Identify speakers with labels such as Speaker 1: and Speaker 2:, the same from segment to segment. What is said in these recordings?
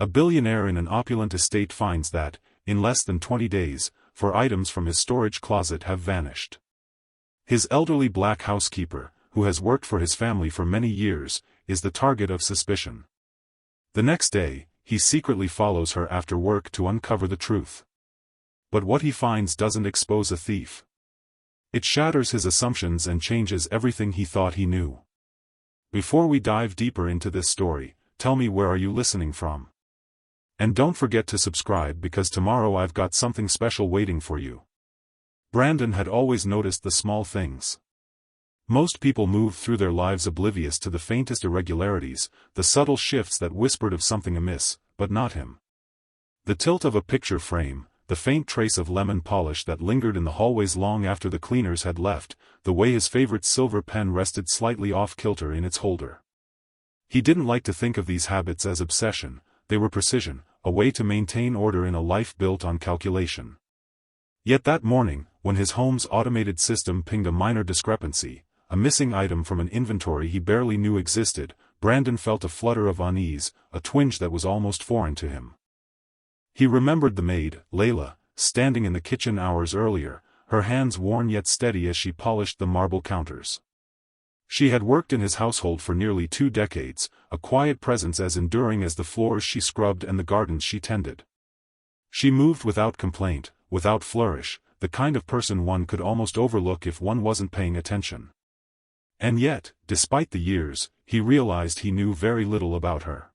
Speaker 1: A billionaire in an opulent estate finds that, in less than 20 days, 4 items from his storage closet have vanished. His elderly black housekeeper, who has worked for his family for many years, is the target of suspicion. The next day, he secretly follows her after work to uncover the truth. But what he finds doesn't expose a thief. It shatters his assumptions and changes everything he thought he knew. Before we dive deeper into this story, tell me, where are you listening from? And don't forget to subscribe, because tomorrow I've got something special waiting for you. Brandon had always noticed the small things. Most people move through their lives oblivious to the faintest irregularities, the subtle shifts that whispered of something amiss, but not him. The tilt of a picture frame, the faint trace of lemon polish that lingered in the hallways long after the cleaners had left, the way his favorite silver pen rested slightly off-kilter in its holder. He didn't like to think of these habits as obsession, they were precision, a way to maintain order in a life built on calculation. Yet that morning, when his home's automated system pinged a minor discrepancy, a missing item from an inventory he barely knew existed, Brandon felt a flutter of unease, a twinge that was almost foreign to him. He remembered the maid, Layla, standing in the kitchen hours earlier, her hands worn yet steady as she polished the marble counters. She had worked in his household for nearly 2 decades, a quiet presence as enduring as the floors she scrubbed and the gardens she tended. She moved without complaint, without flourish, the kind of person one could almost overlook if one wasn't paying attention. And yet, despite the years, he realized he knew very little about her.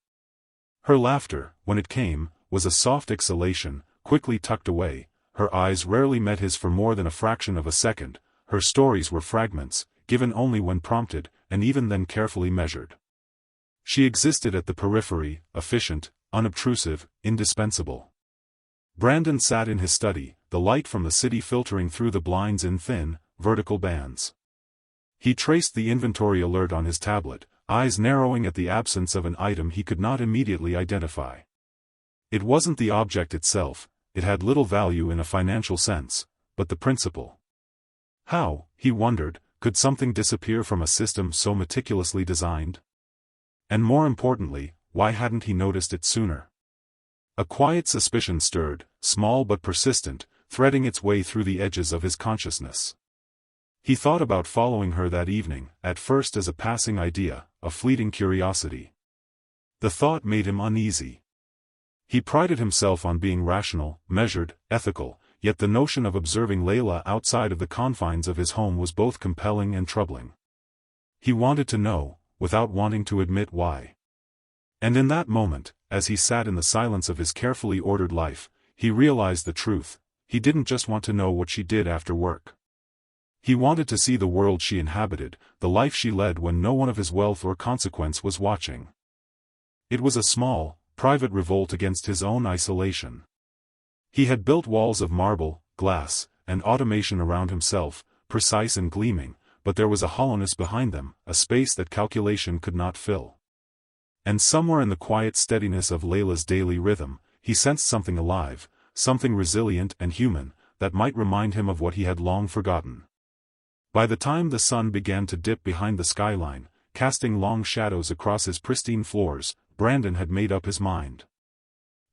Speaker 1: Her laughter, when it came, was a soft exhalation, quickly tucked away. Her eyes rarely met his for more than a fraction of a second. Her stories were fragments, given only when prompted, and even then carefully measured. She existed at the periphery, efficient, unobtrusive, indispensable. Brandon sat in his study, the light from the city filtering through the blinds in thin, vertical bands. He traced the inventory alert on his tablet, eyes narrowing at the absence of an item he could not immediately identify. It wasn't the object itself, it had little value in a financial sense, but the principle. How, he wondered, could something disappear from a system so meticulously designed? And more importantly, why hadn't he noticed it sooner? A quiet suspicion stirred, small but persistent, threading its way through the edges of his consciousness. He thought about following her that evening, at first as a passing idea, a fleeting curiosity. The thought made him uneasy. He prided himself on being rational, measured, ethical, yet the notion of observing Layla outside of the confines of his home was both compelling and troubling. He wanted to know, without wanting to admit why. And in that moment, as he sat in the silence of his carefully ordered life, he realized the truth. He didn't just want to know what she did after work. He wanted to see the world she inhabited, the life she led when no one of his wealth or consequence was watching. It was a small, private revolt against his own isolation. He had built walls of marble, glass, and automation around himself, precise and gleaming, but there was a hollowness behind them, a space that calculation could not fill. And somewhere in the quiet steadiness of Layla's daily rhythm, he sensed something alive, something resilient and human, that might remind him of what he had long forgotten. By the time the sun began to dip behind the skyline, casting long shadows across his pristine floors, Brandon had made up his mind.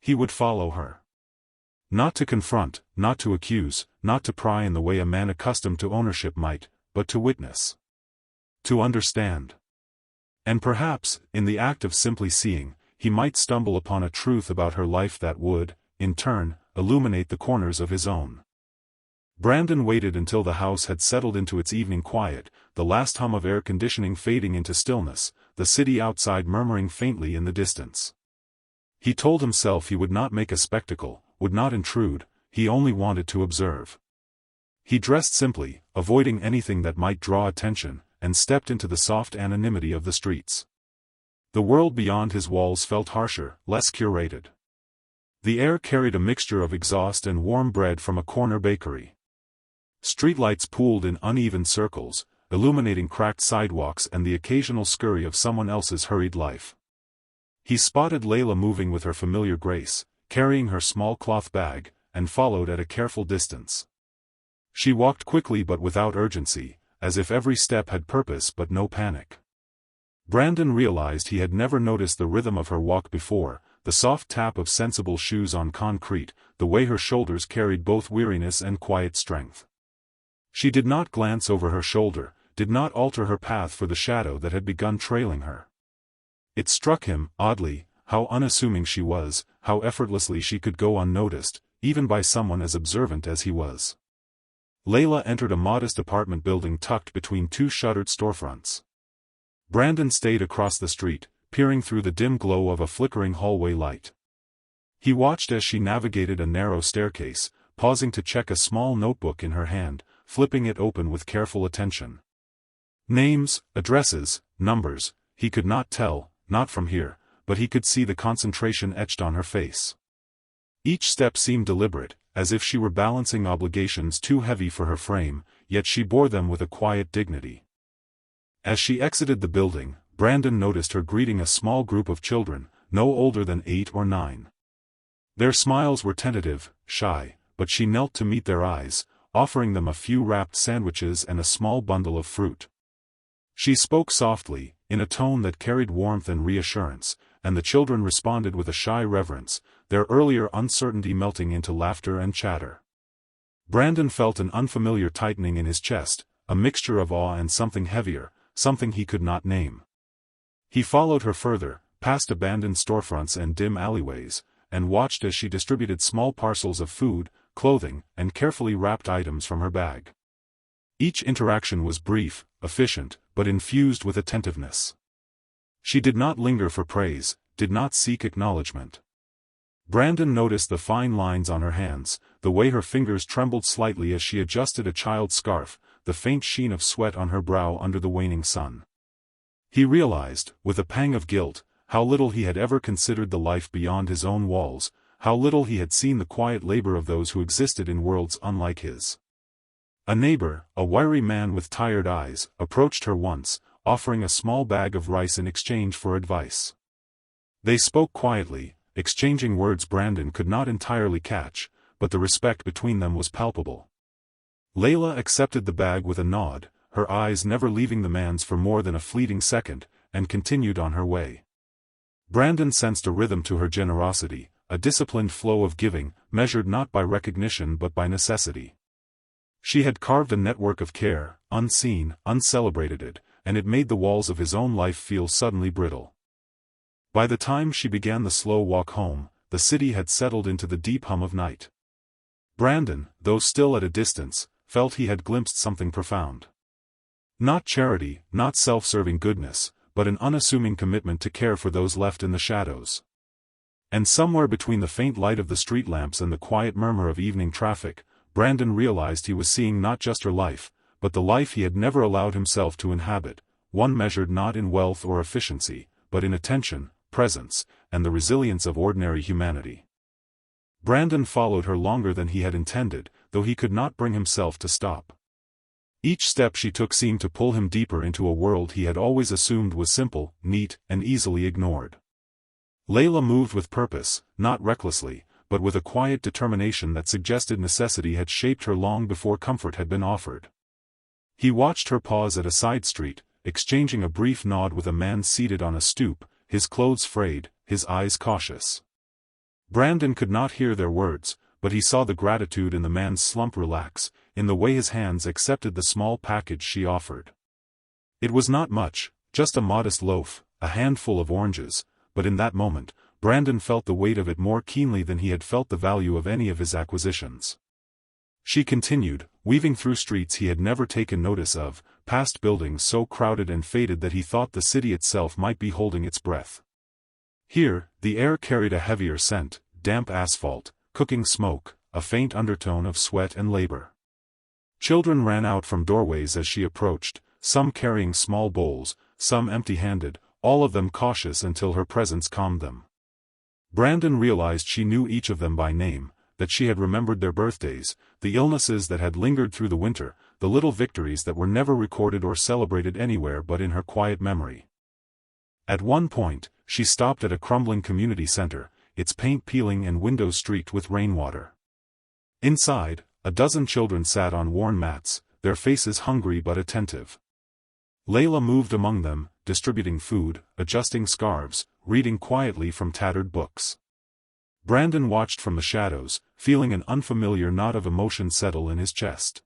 Speaker 1: He would follow her. Not to confront, not to accuse, not to pry in the way a man accustomed to ownership might, but to witness. To understand. And perhaps, in the act of simply seeing, he might stumble upon a truth about her life that would, in turn, illuminate the corners of his own. Brandon waited until the house had settled into its evening quiet, the last hum of air conditioning fading into stillness, the city outside murmuring faintly in the distance. He told himself he would not make a spectacle, would not intrude, he only wanted to observe. He dressed simply, avoiding anything that might draw attention, and stepped into the soft anonymity of the streets. The world beyond his walls felt harsher, less curated. The air carried a mixture of exhaust and warm bread from a corner bakery. Streetlights pooled in uneven circles, illuminating cracked sidewalks and the occasional scurry of someone else's hurried life. He spotted Layla moving with her familiar grace, carrying her small cloth bag, and followed at a careful distance. She walked quickly but without urgency, as if every step had purpose but no panic. Brandon realized he had never noticed the rhythm of her walk before, the soft tap of sensible shoes on concrete, the way her shoulders carried both weariness and quiet strength. She did not glance over her shoulder, did not alter her path for the shadow that had begun trailing her. It struck him, oddly, how unassuming she was, how effortlessly she could go unnoticed, even by someone as observant as he was. Layla entered a modest apartment building tucked between two shuttered storefronts. Brandon stayed across the street, peering through the dim glow of a flickering hallway light. He watched as she navigated a narrow staircase, pausing to check a small notebook in her hand, flipping it open with careful attention. Names, addresses, numbers, he could not tell, not from here, but he could see the concentration etched on her face. Each step seemed deliberate, as if she were balancing obligations too heavy for her frame, yet she bore them with a quiet dignity. As she exited the building, Brandon noticed her greeting a small group of children, no older than 8 or 9. Their smiles were tentative, shy, but she knelt to meet their eyes, offering them a few wrapped sandwiches and a small bundle of fruit. She spoke softly, in a tone that carried warmth and reassurance, and the children responded with a shy reverence, their earlier uncertainty melting into laughter and chatter. Brandon felt an unfamiliar tightening in his chest, a mixture of awe and something heavier, something he could not name. He followed her further, past abandoned storefronts and dim alleyways, and watched as she distributed small parcels of food, clothing, and carefully wrapped items from her bag. Each interaction was brief, efficient, but infused with attentiveness. She did not linger for praise, did not seek acknowledgement. Brandon noticed the fine lines on her hands, the way her fingers trembled slightly as she adjusted a child's scarf, the faint sheen of sweat on her brow under the waning sun. He realized, with a pang of guilt, how little he had ever considered the life beyond his own walls, how little he had seen the quiet labor of those who existed in worlds unlike his. A neighbor, a wiry man with tired eyes, approached her once, offering a small bag of rice in exchange for advice. They spoke quietly, exchanging words Brandon could not entirely catch, but the respect between them was palpable. Layla accepted the bag with a nod, her eyes never leaving the man's for more than a fleeting second, and continued on her way. Brandon sensed a rhythm to her generosity, a disciplined flow of giving, measured not by recognition but by necessity. She had carved a network of care, unseen, uncelebrated, and it made the walls of his own life feel suddenly brittle. By the time she began the slow walk home, the city had settled into the deep hum of night. Brandon, though still at a distance, felt he had glimpsed something profound. Not charity, not self-serving goodness, but an unassuming commitment to care for those left in the shadows. And somewhere between the faint light of the street lamps and the quiet murmur of evening traffic, Brandon realized he was seeing not just her life, but the life he had never allowed himself to inhabit, one measured not in wealth or efficiency, but in attention, presence, and the resilience of ordinary humanity. Brandon followed her longer than he had intended, though he could not bring himself to stop. Each step she took seemed to pull him deeper into a world he had always assumed was simple, neat, and easily ignored. Layla moved with purpose, not recklessly, but with a quiet determination that suggested necessity had shaped her long before comfort had been offered. He watched her pause at a side street, exchanging a brief nod with a man seated on a stoop, his clothes frayed, his eyes cautious. Brandon could not hear their words, but he saw the gratitude in the man's slump relax, in the way his hands accepted the small package she offered. It was not much, just a modest loaf, a handful of oranges, but in that moment, Brandon felt the weight of it more keenly than he had felt the value of any of his acquisitions. She continued, weaving through streets he had never taken notice of, past buildings so crowded and faded that he thought the city itself might be holding its breath. Here, the air carried a heavier scent, damp asphalt, cooking smoke, a faint undertone of sweat and labor. Children ran out from doorways as she approached, some carrying small bowls, some empty-handed, all of them cautious until her presence calmed them. Brandon realized she knew each of them by name, that she had remembered their birthdays, the illnesses that had lingered through the winter, the little victories that were never recorded or celebrated anywhere but in her quiet memory. At one point, she stopped at a crumbling community center, its paint peeling and windows streaked with rainwater. Inside, a dozen children sat on worn mats, their faces hungry but attentive. Layla moved among them, distributing food, adjusting scarves, reading quietly from tattered books. Brandon watched from the shadows, feeling an unfamiliar knot of emotion settle in his chest.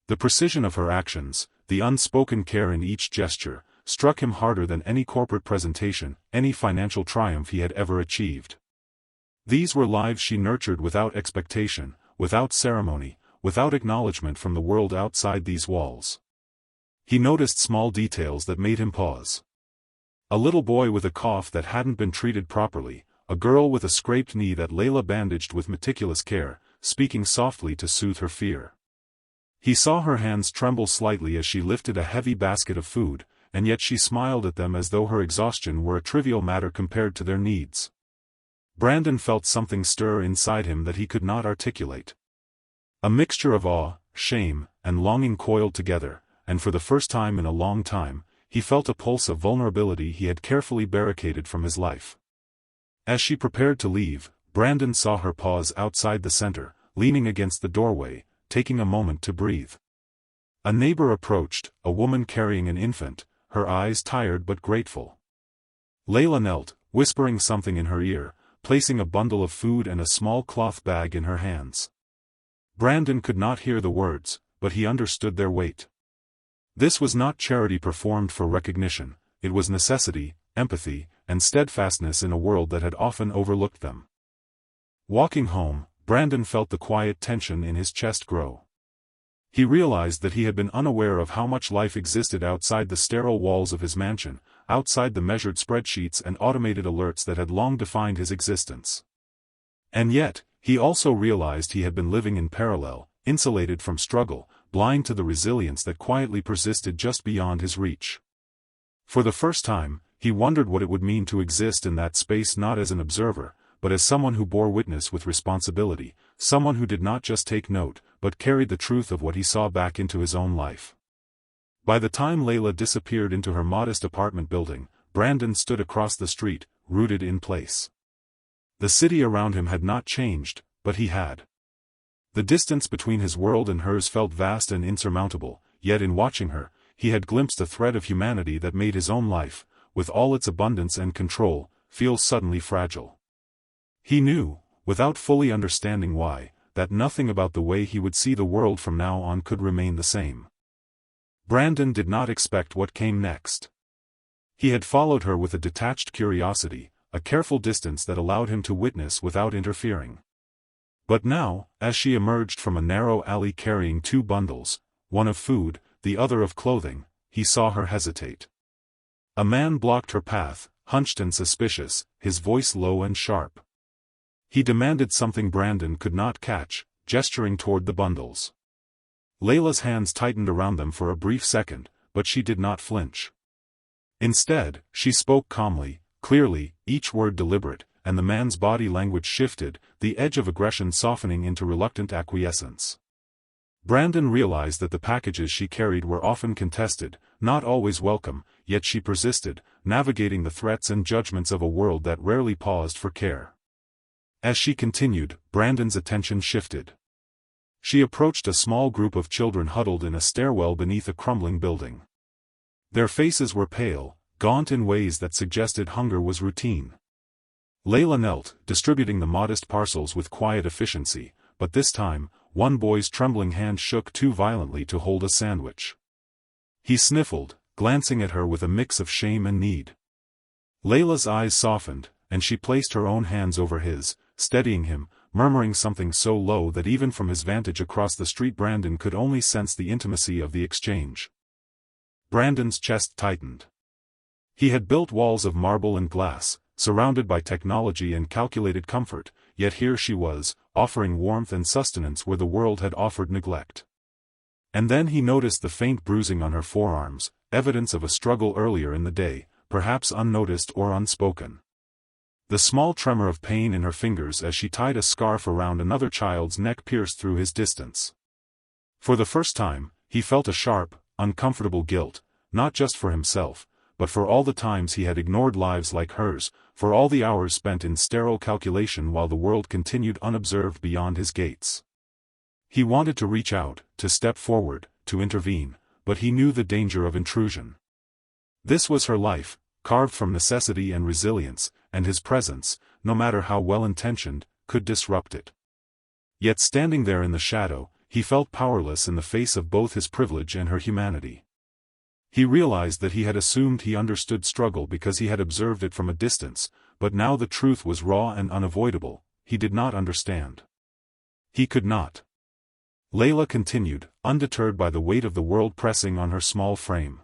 Speaker 1: The precision of her actions, the unspoken care in each gesture, struck him harder than any corporate presentation, any financial triumph he had ever achieved. These were lives she nurtured without expectation, without ceremony, without acknowledgement from the world outside these walls. He noticed small details that made him pause. A little boy with a cough that hadn't been treated properly, a girl with a scraped knee that Layla bandaged with meticulous care, speaking softly to soothe her fear. He saw her hands tremble slightly as she lifted a heavy basket of food, and yet she smiled at them as though her exhaustion were a trivial matter compared to their needs. Brandon felt something stir inside him that he could not articulate. A mixture of awe, shame, and longing coiled together, and for the first time in a long time, he felt a pulse of vulnerability he had carefully barricaded from his life. As she prepared to leave, Brandon saw her pause outside the center, leaning against the doorway, taking a moment to breathe. A neighbor approached, a woman carrying an infant, her eyes tired but grateful. Layla knelt, whispering something in her ear, placing a bundle of food and a small cloth bag in her hands. Brandon could not hear the words, but he understood their weight. This was not charity performed for recognition, it was necessity, empathy, and steadfastness in a world that had often overlooked them. Walking home, Brandon felt the quiet tension in his chest grow. He realized that he had been unaware of how much life existed outside the sterile walls of his mansion, outside the measured spreadsheets and automated alerts that had long defined his existence. And yet, he also realized he had been living in parallel, insulated from struggle, blind to the resilience that quietly persisted just beyond his reach. For the first time, he wondered what it would mean to exist in that space not as an observer, but as someone who bore witness with responsibility, someone who did not just take note, but carried the truth of what he saw back into his own life. By the time Layla disappeared into her modest apartment building, Brandon stood across the street, rooted in place. The city around him had not changed, but he had. The distance between his world and hers felt vast and insurmountable, yet in watching her, he had glimpsed a thread of humanity that made his own life, with all its abundance and control, feel suddenly fragile. He knew, without fully understanding why, that nothing about the way he would see the world from now on could remain the same. Brandon did not expect what came next. He had followed her with a detached curiosity, a careful distance that allowed him to witness without interfering. But now, as she emerged from a narrow alley carrying two bundles, one of food, the other of clothing, he saw her hesitate. A man blocked her path, hunched and suspicious, his voice low and sharp. He demanded something Brandon could not catch, gesturing toward the bundles. Layla's hands tightened around them for a brief second, but she did not flinch. Instead, she spoke calmly, clearly, each word deliberate, and the man's body language shifted, the edge of aggression softening into reluctant acquiescence. Brandon realized that the packages she carried were often contested, not always welcome, yet she persisted, navigating the threats and judgments of a world that rarely paused for care. As she continued, Brandon's attention shifted. She approached a small group of children huddled in a stairwell beneath a crumbling building. Their faces were pale, gaunt in ways that suggested hunger was routine. Layla knelt, distributing the modest parcels with quiet efficiency, but this time, one boy's trembling hand shook too violently to hold a sandwich. He sniffled, glancing at her with a mix of shame and need. Layla's eyes softened, and she placed her own hands over his, steadying him, murmuring something so low that even from his vantage across the street Brandon could only sense the intimacy of the exchange. Brandon's chest tightened. He had built walls of marble and glass, surrounded by technology and calculated comfort, yet here she was, offering warmth and sustenance where the world had offered neglect. And then he noticed the faint bruising on her forearms, evidence of a struggle earlier in the day, perhaps unnoticed or unspoken. The small tremor of pain in her fingers as she tied a scarf around another child's neck pierced through his distance. For the first time, he felt a sharp, uncomfortable guilt, not just for himself, but for all the times he had ignored lives like hers, for all the hours spent in sterile calculation while the world continued unobserved beyond his gates. He wanted to reach out, to step forward, to intervene, but he knew the danger of intrusion. This was her life, carved from necessity and resilience, and his presence, no matter how well-intentioned, could disrupt it. Yet standing there in the shadow, he felt powerless in the face of both his privilege and her humanity. He realized that he had assumed he understood struggle because he had observed it from a distance, but now the truth was raw and unavoidable. He did not understand. He could not. Layla continued, undeterred by the weight of the world pressing on her small frame.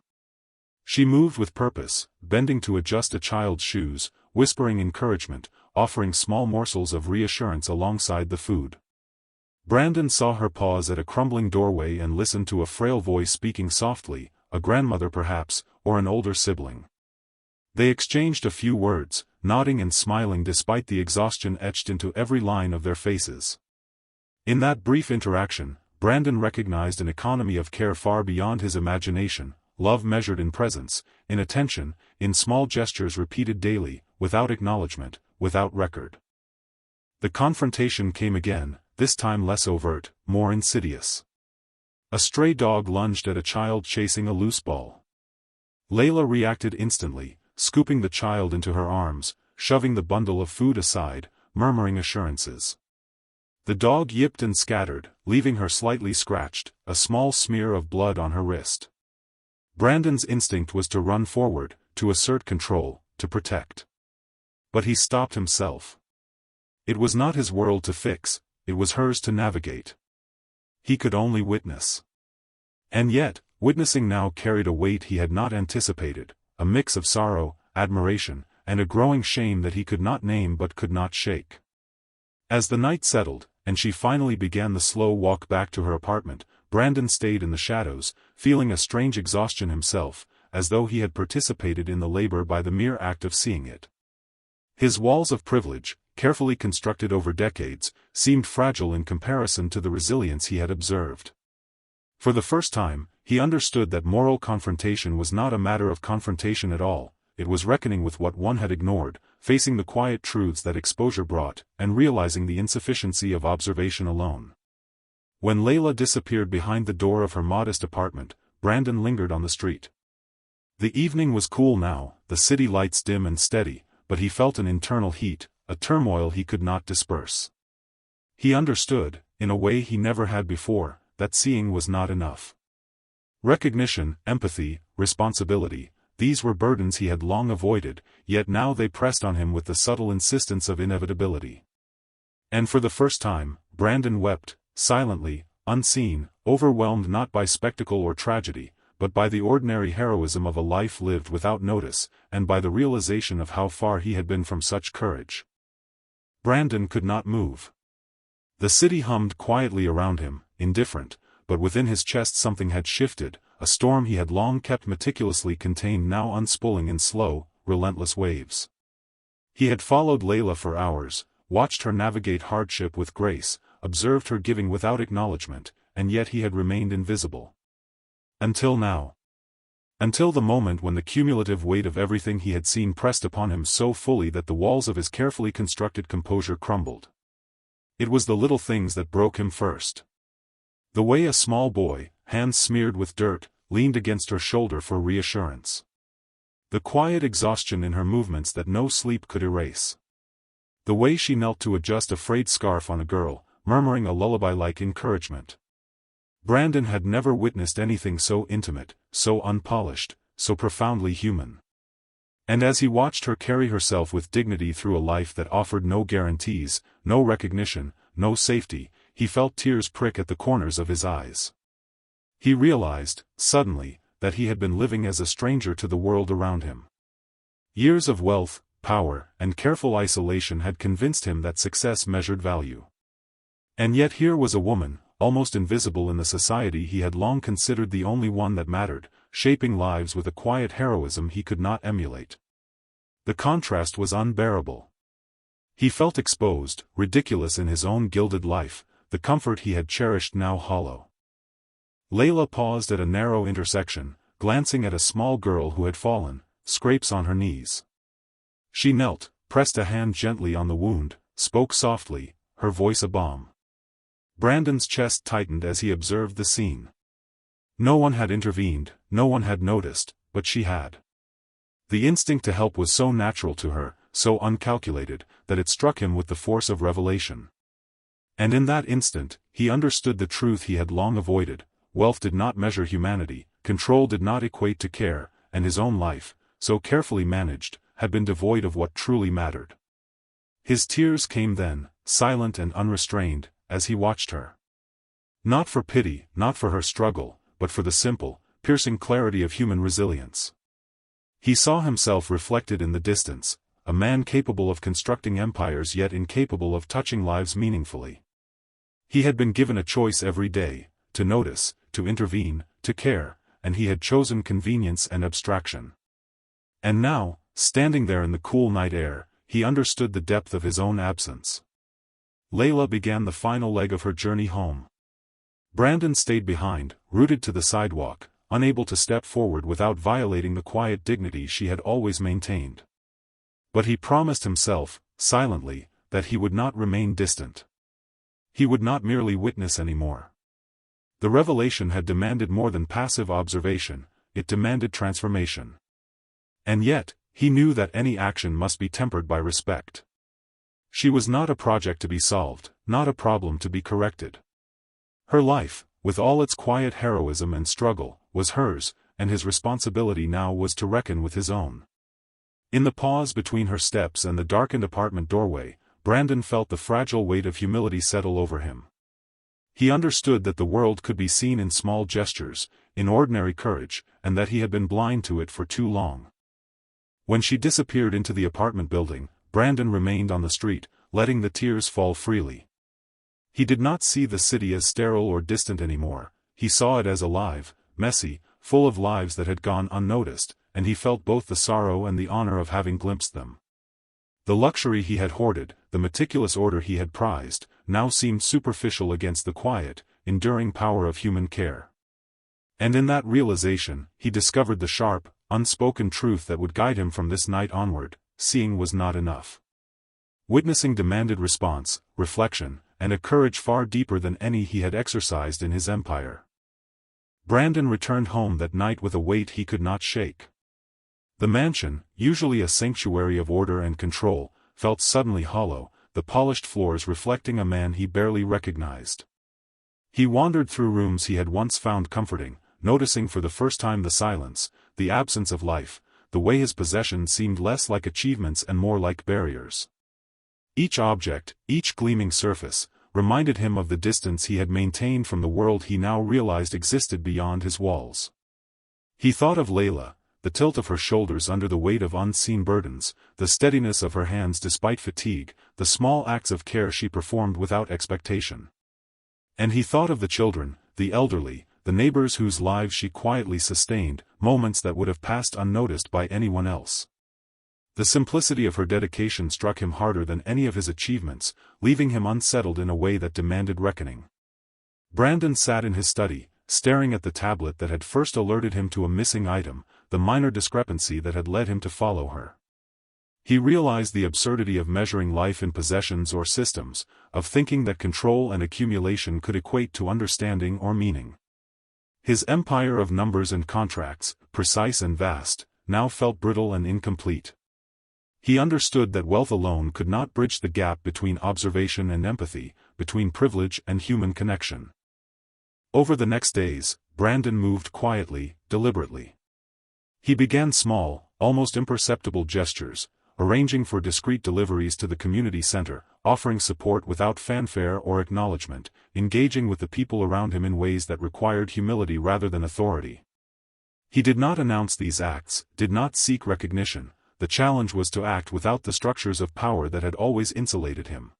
Speaker 1: She moved with purpose, bending to adjust a child's shoes, whispering encouragement, offering small morsels of reassurance alongside the food. Brandon saw her pause at a crumbling doorway and listened to a frail voice speaking softly, a grandmother perhaps, or an older sibling. They exchanged a few words, nodding and smiling despite the exhaustion etched into every line of their faces. In that brief interaction, Brandon recognized an economy of care far beyond his imagination, love measured in presence, in attention, in small gestures repeated daily, without acknowledgement, without record. The confrontation came again, this time less overt, more insidious. A stray dog lunged at a child chasing a loose ball. Layla reacted instantly, scooping the child into her arms, shoving the bundle of food aside, murmuring assurances. The dog yipped and scattered, leaving her slightly scratched, a small smear of blood on her wrist. Brandon's instinct was to run forward, to assert control, to protect. But he stopped himself. It was not his world to fix, it was hers to navigate. He could only witness. And yet, witnessing now carried a weight he had not anticipated, a mix of sorrow, admiration, and a growing shame that he could not name but could not shake. As the night settled, and she finally began the slow walk back to her apartment, Brandon stayed in the shadows, feeling a strange exhaustion himself, as though he had participated in the labor by the mere act of seeing it. His walls of privilege, carefully constructed over decades, seemed fragile in comparison to the resilience he had observed. For the first time, he understood that moral confrontation was not a matter of confrontation at all, it was reckoning with what one had ignored, facing the quiet truths that exposure brought, and realizing the insufficiency of observation alone. When Layla disappeared behind the door of her modest apartment, Brandon lingered on the street. The evening was cool now, the city lights dim and steady, but he felt an internal heat, a turmoil he could not disperse. He understood, in a way he never had before, that seeing was not enough. Recognition, empathy, responsibility, these were burdens he had long avoided, yet now they pressed on him with the subtle insistence of inevitability. And for the first time, Brandon wept, silently, unseen, overwhelmed not by spectacle or tragedy, but by the ordinary heroism of a life lived without notice, and by the realization of how far he had been from such courage. Brandon could not move. The city hummed quietly around him, indifferent, but within his chest something had shifted, a storm he had long kept meticulously contained now unspooling in slow, relentless waves. He had followed Layla for hours, watched her navigate hardship with grace, observed her giving without acknowledgement, and yet he had remained invisible. Until now. Until the moment when the cumulative weight of everything he had seen pressed upon him so fully that the walls of his carefully constructed composure crumbled. It was the little things that broke him first. The way a small boy, hands smeared with dirt, leaned against her shoulder for reassurance. The quiet exhaustion in her movements that no sleep could erase. The way she knelt to adjust a frayed scarf on a girl, murmuring a lullaby-like encouragement. Brandon had never witnessed anything so intimate, so unpolished, so profoundly human. And as he watched her carry herself with dignity through a life that offered no guarantees, no recognition, no safety, he felt tears prick at the corners of his eyes. He realized, suddenly, that he had been living as a stranger to the world around him. Years of wealth, power, and careful isolation had convinced him that success measured value. And yet here was a woman, almost invisible in the society he had long considered the only one that mattered, shaping lives with a quiet heroism he could not emulate. The contrast was unbearable. He felt exposed, ridiculous in his own gilded life, the comfort he had cherished now hollow. Layla paused at a narrow intersection, glancing at a small girl who had fallen, scrapes on her knees. She knelt, pressed a hand gently on the wound, spoke softly, her voice a balm. Brandon's chest tightened as he observed the scene. No one had intervened, no one had noticed, but she had. The instinct to help was so natural to her, so uncalculated, that it struck him with the force of revelation. And in that instant, he understood the truth he had long avoided: wealth did not measure humanity, control did not equate to care, and his own life, so carefully managed, had been devoid of what truly mattered. His tears came then, silent and unrestrained, as he watched her. Not for pity, not for her struggle, but for the simple, piercing clarity of human resilience. He saw himself reflected in the distance, a man capable of constructing empires yet incapable of touching lives meaningfully. He had been given a choice every day, to notice, to intervene, to care, and he had chosen convenience and abstraction. And now, standing there in the cool night air, he understood the depth of his own absence. Layla began the final leg of her journey home. Brandon stayed behind, rooted to the sidewalk, unable to step forward without violating the quiet dignity she had always maintained. But he promised himself, silently, that he would not remain distant. He would not merely witness anymore. The revelation had demanded more than passive observation, it demanded transformation. And yet, he knew that any action must be tempered by respect. She was not a project to be solved, not a problem to be corrected. Her life, with all its quiet heroism and struggle, was hers, and his responsibility now was to reckon with his own. In the pause between her steps and the darkened apartment doorway, Brandon felt the fragile weight of humility settle over him. He understood that the world could be seen in small gestures, in ordinary courage, and that he had been blind to it for too long. When she disappeared into the apartment building, Brandon remained on the street, letting the tears fall freely. He did not see the city as sterile or distant anymore, he saw it as alive, messy, full of lives that had gone unnoticed, and he felt both the sorrow and the honor of having glimpsed them. The luxury he had hoarded, the meticulous order he had prized, now seemed superficial against the quiet, enduring power of human care. And in that realization, he discovered the sharp, unspoken truth that would guide him from this night onward: seeing was not enough. Witnessing demanded response, reflection, and a courage far deeper than any he had exercised in his empire. Brandon returned home that night with a weight he could not shake. The mansion, usually a sanctuary of order and control, felt suddenly hollow, the polished floors reflecting a man he barely recognized. He wandered through rooms he had once found comforting, noticing for the first time the silence, the absence of life, the way his possessions seemed less like achievements and more like barriers. Each object, each gleaming surface, reminded him of the distance he had maintained from the world he now realized existed beyond his walls. He thought of Layla, the tilt of her shoulders under the weight of unseen burdens, the steadiness of her hands despite fatigue, the small acts of care she performed without expectation. And he thought of the children, the elderly, the neighbors whose lives she quietly sustained, moments that would have passed unnoticed by anyone else. The simplicity of her dedication struck him harder than any of his achievements, leaving him unsettled in a way that demanded reckoning. Brandon sat in his study, staring at the tablet that had first alerted him to a missing item, the minor discrepancy that had led him to follow her. He realized the absurdity of measuring life in possessions or systems, of thinking that control and accumulation could equate to understanding or meaning. His empire of numbers and contracts, precise and vast, now felt brittle and incomplete. He understood that wealth alone could not bridge the gap between observation and empathy, between privilege and human connection. Over the next days, Brandon moved quietly, deliberately. He began small, almost imperceptible gestures, arranging for discreet deliveries to the community center, offering support without fanfare or acknowledgement, engaging with the people around him in ways that required humility rather than authority. He did not announce these acts, did not seek recognition. The challenge was to act without the structures of power that had always insulated him.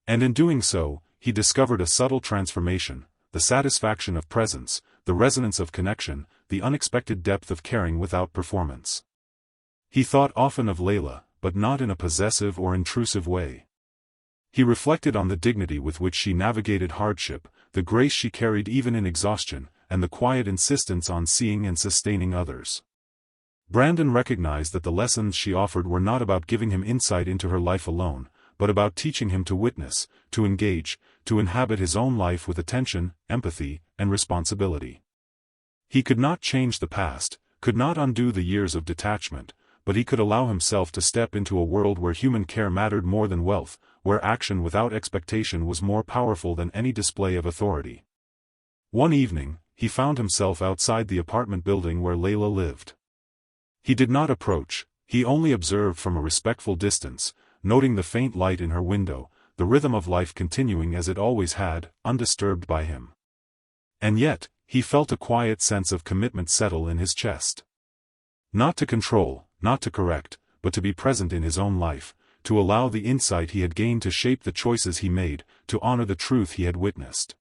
Speaker 1: And in doing so, he discovered a subtle transformation: the satisfaction of presence, the resonance of connection, the unexpected depth of caring without performance. He thought often of Layla, but not in a possessive or intrusive way. He reflected on the dignity with which she navigated hardship, the grace she carried even in exhaustion, and the quiet insistence on seeing and sustaining others. Brandon recognized that the lessons she offered were not about giving him insight into her life alone, but about teaching him to witness, to engage, to inhabit his own life with attention, empathy, and responsibility. He could not change the past, could not undo the years of detachment, but he could allow himself to step into a world where human care mattered more than wealth, where action without expectation was more powerful than any display of authority. One evening, he found himself outside the apartment building where Layla lived. He did not approach, he only observed from a respectful distance, noting the faint light in her window, the rhythm of life continuing as it always had, undisturbed by him. And yet, he felt a quiet sense of commitment settle in his chest. Not to control, not to correct, but to be present in his own life, to allow the insight he had gained to shape the choices he made, to honor the truth he had witnessed.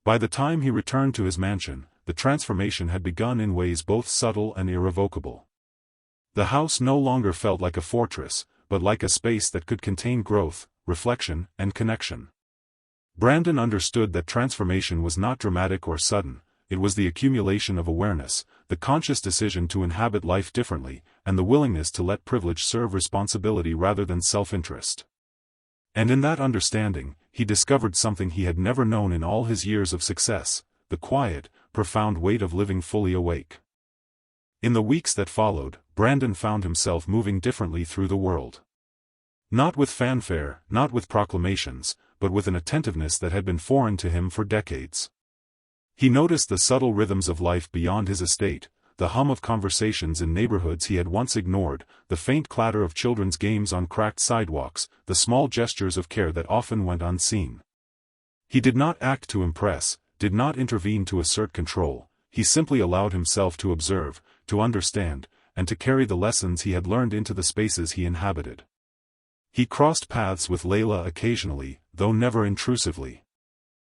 Speaker 1: By the time he returned to his mansion, the transformation had begun in ways both subtle and irrevocable. The house no longer felt like a fortress, but like a space that could contain growth, reflection, and connection. Brandon understood that transformation was not dramatic or sudden, it was the accumulation of awareness, the conscious decision to inhabit life differently, and the willingness to let privilege serve responsibility rather than self-interest. And in that understanding, he discovered something he had never known in all his years of success, the quiet, profound weight of living fully awake. In the weeks that followed, Brandon found himself moving differently through the world. Not with fanfare, not with proclamations, but with an attentiveness that had been foreign to him for decades. He noticed the subtle rhythms of life beyond his estate, the hum of conversations in neighborhoods he had once ignored, the faint clatter of children's games on cracked sidewalks, the small gestures of care that often went unseen. He did not act to impress, did not intervene to assert control, he simply allowed himself to observe, to understand, and to carry the lessons he had learned into the spaces he inhabited. He crossed paths with Layla occasionally, though never intrusively.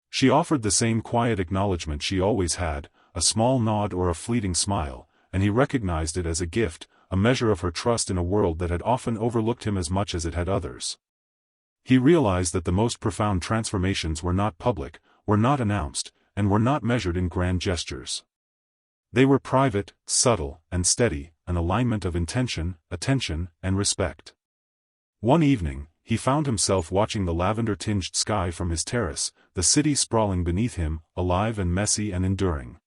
Speaker 1: She offered the same quiet acknowledgement she always had, a small nod or a fleeting smile, and he recognized it as a gift, a measure of her trust in a world that had often overlooked him as much as it had others. He realized that the most profound transformations were not public, were not announced, and were not measured in grand gestures. They were private, subtle, and steady, an alignment of intention, attention, and respect. One evening, he found himself watching the lavender-tinged sky from his terrace, the city sprawling beneath him, alive and messy and enduring.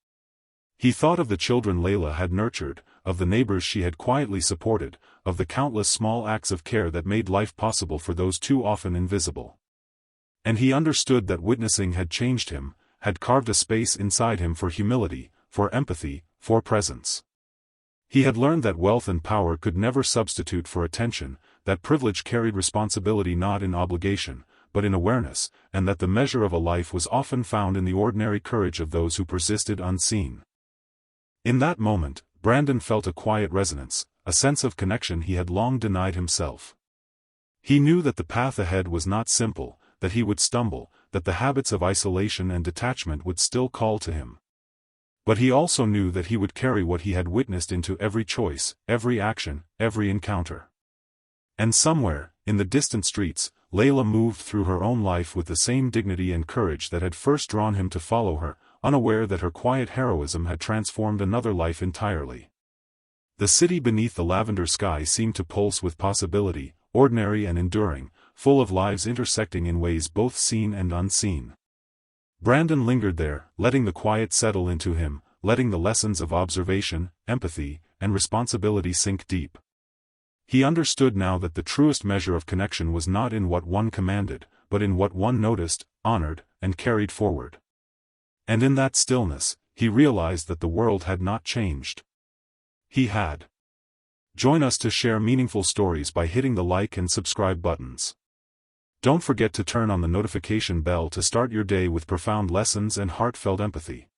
Speaker 1: He thought of the children Layla had nurtured, of the neighbors she had quietly supported, of the countless small acts of care that made life possible for those too often invisible. And he understood that witnessing had changed him, had carved a space inside him for humility, for empathy, for presence. He had learned that wealth and power could never substitute for attention, that privilege carried responsibility not in obligation, but in awareness, and that the measure of a life was often found in the ordinary courage of those who persisted unseen. In that moment, Brandon felt a quiet resonance, a sense of connection he had long denied himself. He knew that the path ahead was not simple, that he would stumble, that the habits of isolation and detachment would still call to him. But he also knew that he would carry what he had witnessed into every choice, every action, every encounter. And somewhere, in the distant streets, Layla moved through her own life with the same dignity and courage that had first drawn him to follow her, unaware that her quiet heroism had transformed another life entirely. The city beneath the lavender sky seemed to pulse with possibility, ordinary and enduring, full of lives intersecting in ways both seen and unseen. Brandon lingered there, letting the quiet settle into him, letting the lessons of observation, empathy, and responsibility sink deep. He understood now that the truest measure of connection was not in what one commanded, but in what one noticed, honored, and carried forward. And in that stillness, he realized that the world had not changed. He had. Join us to share meaningful stories by hitting the like and subscribe buttons. Don't forget to turn on the notification bell to start your day with profound lessons and heartfelt empathy.